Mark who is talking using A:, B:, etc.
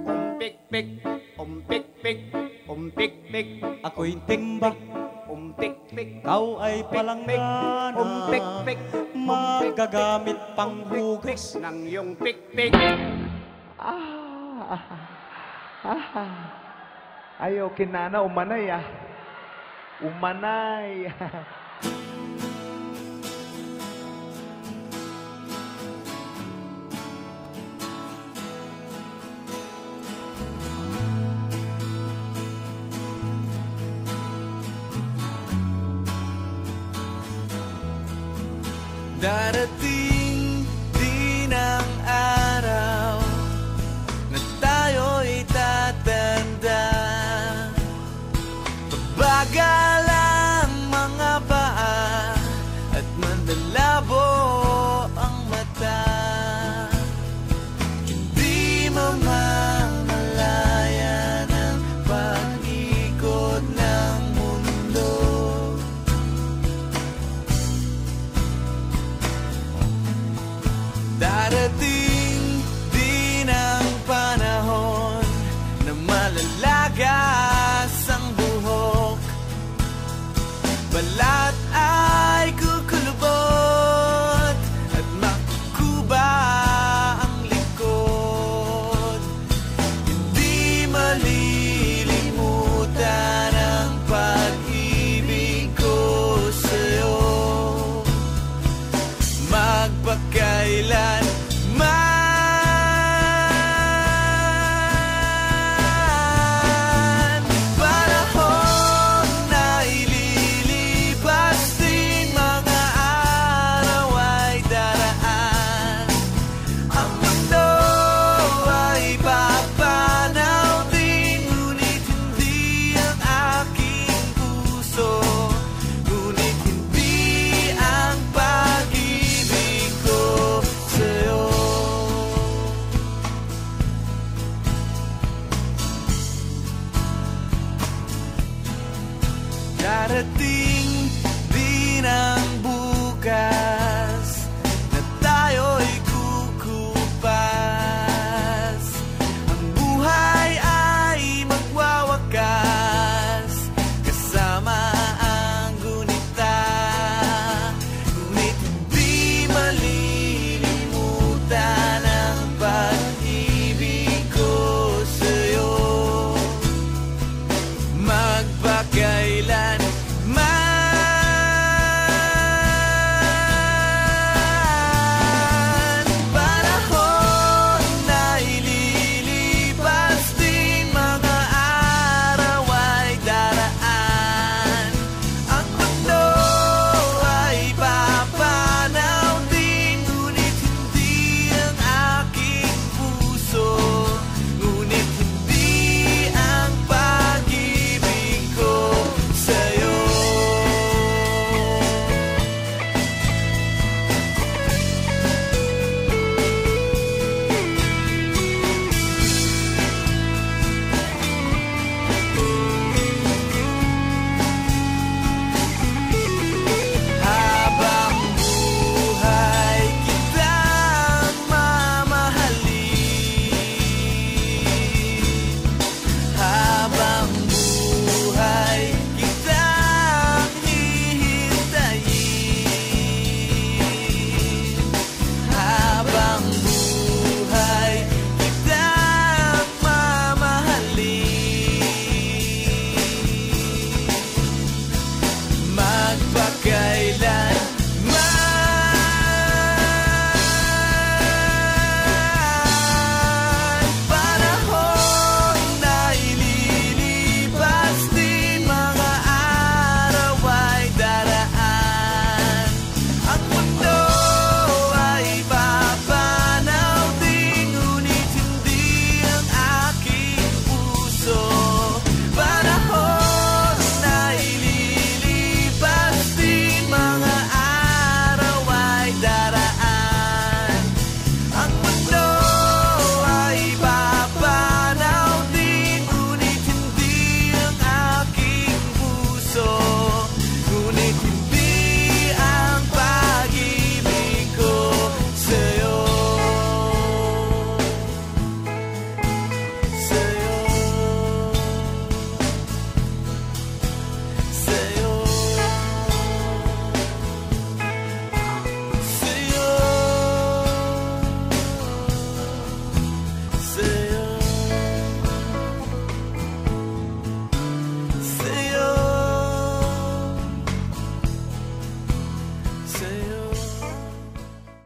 A: Umpik-pik, umpik-pik, umpik-pik,
B: Ako'y timba,
A: umpik-pik,
B: ikaw ay palanggana.
A: umpik-pik,
B: Magagamit pang hugas.
A: ng iyong pik-pik.
C: Ayaw kinana, umanay ah. Umanay.
D: Darating din ang araw na tayo'y tatanda. Pabagal ang mga paa at mandalabo ang mata. Hindi mamamalayan ang pag-ikot ng mundo. Darating din ang panahon na malalagas ang buhok. Balat ay kukulubot at makukuba ang likod. Hindi malilimutan ang pag-ibig ko sa'yo. Magpakailan man, panahon na ililipas din, mga araw ay daraan. Ang mundo ay papanaw din, ngunit hindi ang aking puso, ngunit hindi ang pag-ibig ko sa'yo. Darating